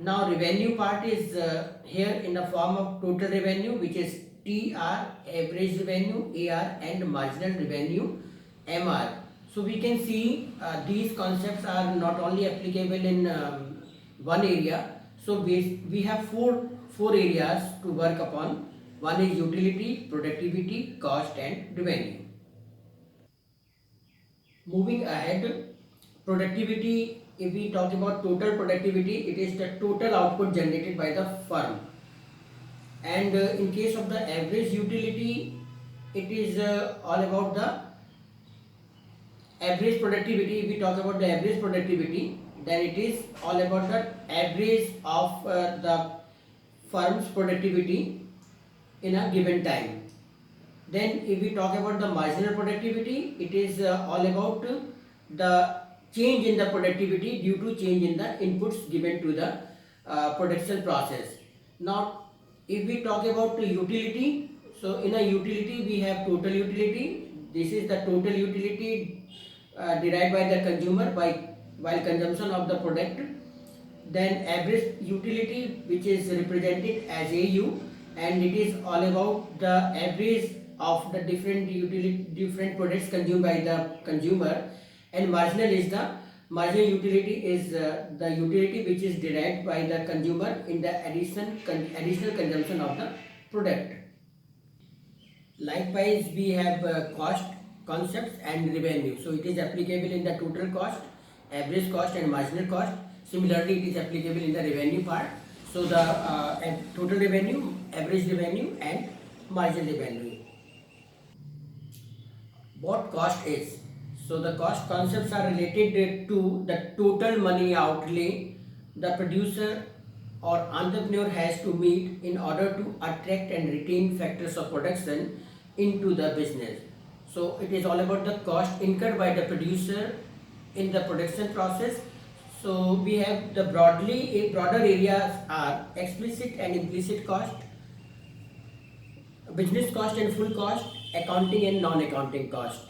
Now revenue part is here in the form of total revenue, which is TR, average revenue, AR, and marginal revenue, MR. So we can see these concepts are not only applicable in one area. So we have four areas to work upon. One is utility, productivity, cost, and revenue. Moving ahead, productivity, if we talk about total productivity, it is the total output generated by the firm. And in case of the average utility, it is all about the average productivity. If we talk about the average productivity, then it is all about the average of the firm's productivity in a given time. Then if we talk about the marginal productivity, it is all about the change in the productivity due to change in the inputs given to the production process. Now, if we talk about the utility, so in a utility we have total utility. This is the total utility derived by the consumer by while consumption of the product. Then average utility, which is represented as AU, and it is all about the average of the different products consumed by the consumer. And marginal is the marginal utility is the utility which is derived by the consumer in the additional consumption of the product. Likewise, we have cost concepts and revenue. So it is applicable in the total cost, average cost, and marginal cost. Similarly, it is applicable in the revenue part. So the total revenue, average revenue, and marginal revenue. What cost is? So the cost concepts are related to the total money outlay the producer or entrepreneur has to meet in order to attract and retain factors of production into the business. So it is all about the cost incurred by the producer in the production process. So we have the broader areas are explicit and implicit cost, business cost and full cost, accounting and non-accounting cost.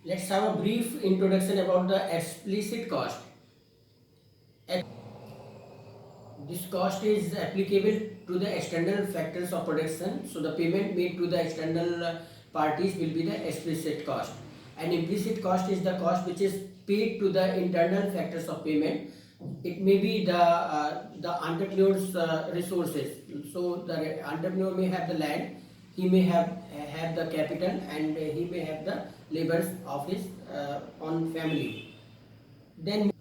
Let's have a brief introduction about the explicit cost. This cost is applicable to the external factors of production. So the payment made to the external parties will be the explicit cost. And implicit cost is the cost which is paid to the internal factors of payment. It may be the entrepreneur's resources. So the entrepreneur may have the land, he may have the capital, and he may have the labors of his own family. Then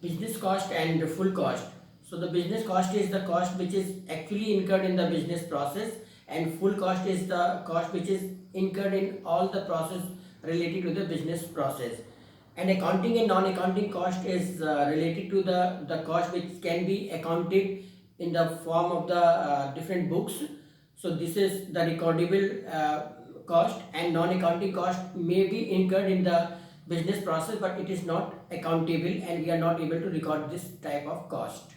business cost and full cost. So the business cost is the cost which is actually incurred in the business process, and full cost is the cost which is incurred in all the process related to the business process. And accounting and non-accounting cost is related to the cost which can be accounted in the form of the different books. So this is the recordable cost, and non-accounting cost may be incurred in the business process, but it is not accountable and we are not able to record this type of cost.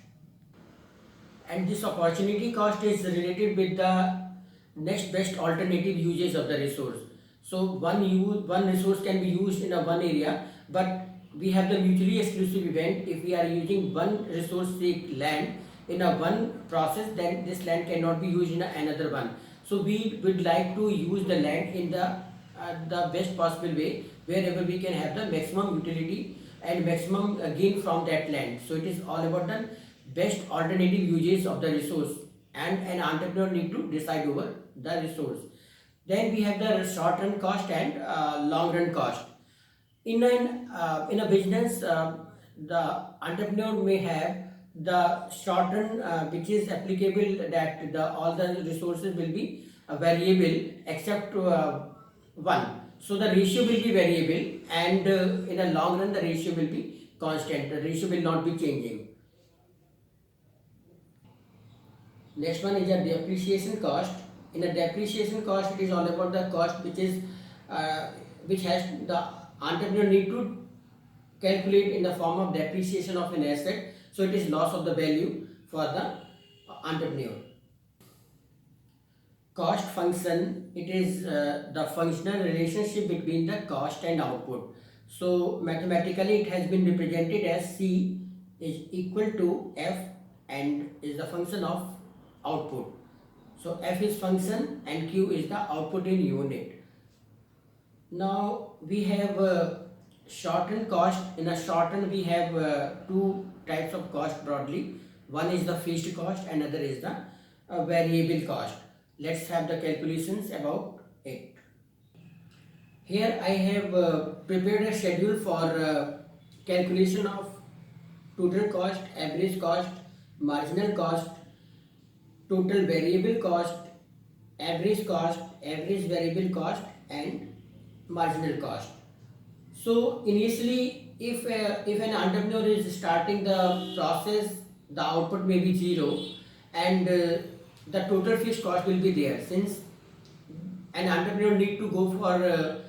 And this opportunity cost is related with the next best alternative uses of the resource. So one resource can be used in a one area, but we have the mutually exclusive event. If we are using one resource, say land, in a one process, then this land cannot be used in another one. So we would like to use the land in the best possible way, wherever we can have the maximum utility and maximum gain from that land. So it is all about the best alternative uses of the resource, and an entrepreneur need to decide over the resource. Then we have the short run cost and long run cost. In a business, the entrepreneur may have the short run, which is applicable, that all the resources will be variable except one. So the ratio will be variable, and in a long run the ratio will be constant. The ratio will not be changing. Next one is a depreciation cost. In a depreciation cost, it is all about the cost which has the entrepreneur need to calculate in the form of depreciation of an asset. So it is loss of the value for the entrepreneur. Cost function, it is the functional relationship between the cost and output. So mathematically it has been represented as C is equal to F and is the function of output. So F is function and Q is the output in unit. Now we have shortened cost. In a shortened we have two types of cost broadly. One is the fixed cost, another is the variable cost. Let's have the calculations about it. Here I have prepared a schedule for calculation of total cost, average cost, marginal cost, total variable cost, average variable cost, and marginal cost. So initially, if an entrepreneur is starting the process, the output may be zero, and the total fixed cost will be there. Since an entrepreneur need to go for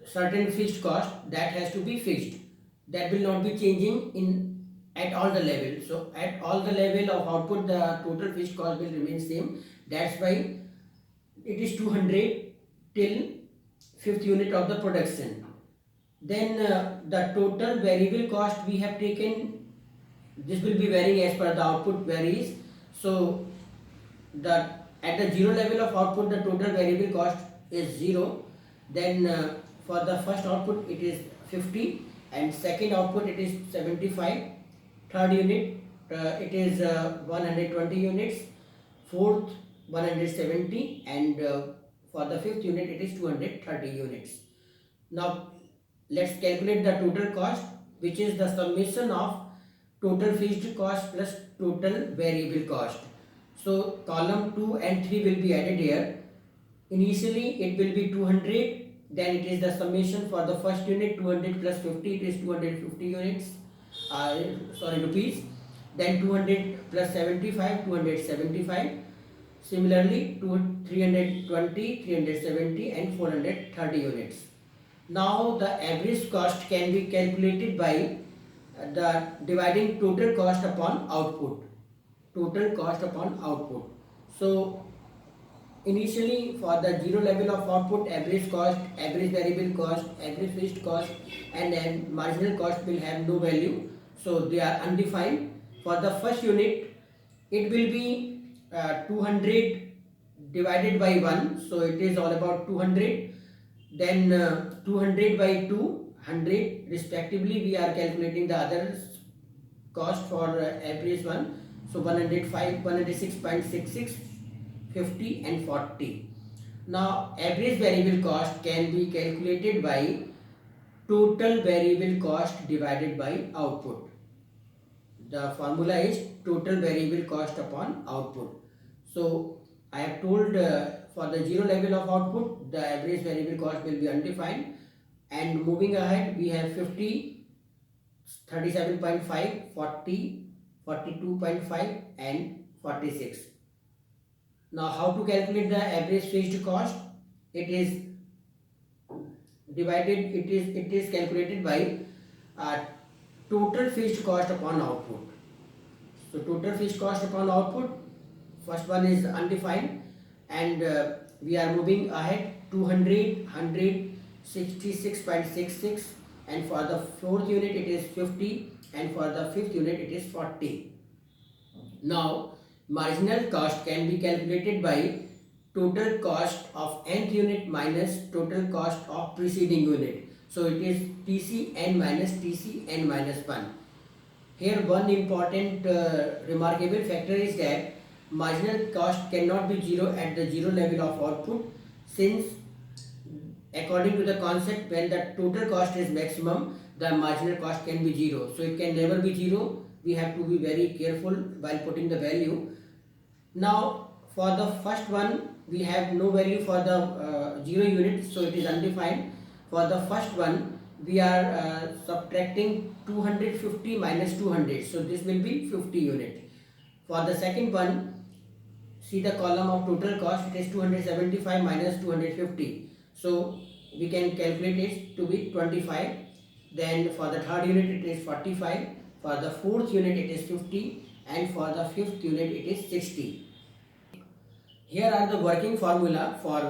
certain fixed cost, that has to be fixed. That will not be changing in at all the level. So at all the level of output, the total fixed cost will remain same. That's why it is 200 till fifth unit of the production. Then the total variable cost we have taken, this will be varying as per the output varies. So the at the zero level of output, the total variable cost is 0. Then for the first output it is 50, and second output it is 75. Third unit it is 120 units. Fourth 170, and for the fifth unit it is 230 units. Now let's calculate the total cost, which is the summation of total fixed cost plus total variable cost. So column 2 and 3 will be added here. Initially it will be 200, then it is the summation for the first unit. 200 plus 50, it is 250 units, rupees. Then 200 plus 75, 275. Similarly 320, 370 and 430 units. Now the average cost can be calculated by the dividing total cost upon output. Total cost upon output. So initially for the zero level of output, average cost, average variable cost, average fixed cost, and then marginal cost will have no value. So they are undefined. For the first unit, it will be 200 divided by 1. So it is all about 200. Then 200 by 200 respectively. We are calculating the other cost for average one. So 105, 106.66, 50 and 40. Now average variable cost can be calculated by total variable cost divided by output. The formula is total variable cost upon output. So I have told for the zero level of output, the average variable cost will be undefined. And moving ahead, we have 50, 37.5, 40, 42.5, and 46. Now how to calculate the average fixed cost? It is divided, it is calculated by total fixed cost upon output. So total fixed cost upon output, first one is undefined, and we are moving ahead. 200, 100, 66.66, and for the fourth unit it is 50, and for the fifth unit it is 40. Now marginal cost can be calculated by total cost of nth unit minus total cost of preceding unit. So it is TCn minus TCn minus 1. Here one important remarkable factor is that marginal cost cannot be zero at the zero level of output, since according to the concept, when the total cost is maximum, the marginal cost can be zero. So it can never be zero. We have to be very careful while putting the value. Now for the first one, we have no value for the 0 unit, so it is undefined. For the first one, we are subtracting 250 minus 200, so this will be 50 unit. For the second one, see the column of total cost, it is 275 minus 250, so we can calculate it to be 25. Then for the third unit it is 45, for the fourth unit it is 50, and for the fifth unit it is 60. Here are the working formula for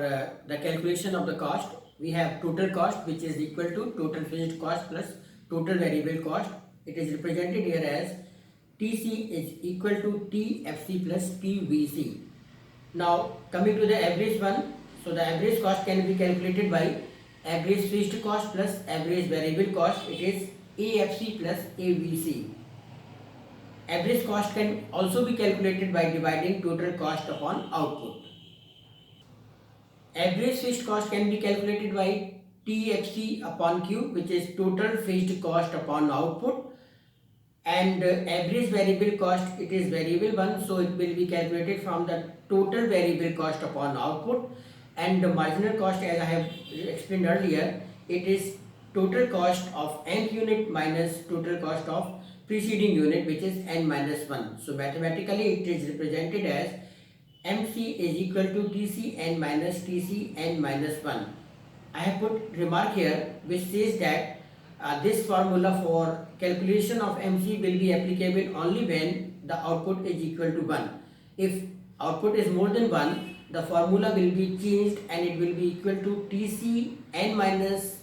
the calculation of the cost. We have total cost, which is equal to total fixed cost plus total variable cost. it is represented here as TC is equal to TFC plus TVC. Now coming to the average one, so the average cost can be calculated by average fixed cost plus average variable cost. It is AFC plus AVC. Average cost can also be calculated by dividing total cost upon output. Average fixed cost can be calculated by TFC upon Q, which is total fixed cost upon output, and average variable cost, it is variable one, so it will be calculated from the total variable cost upon output, and the marginal cost, as I have explained earlier, it is total cost of nth unit minus total cost of preceding unit, which is n minus 1. So mathematically it is represented as MC is equal to TC n minus TC n minus 1. I have put remark here which says that this formula for calculation of MC will be applicable only when the output is equal to 1. If output is more than 1, the formula will be changed and it will be equal to TCn minus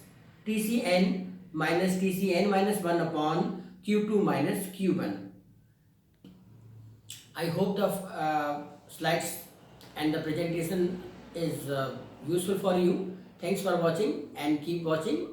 TCn minus 1 upon Q2 minus Q1. I hope the slides and the presentation is useful for you. Thanks for watching and keep watching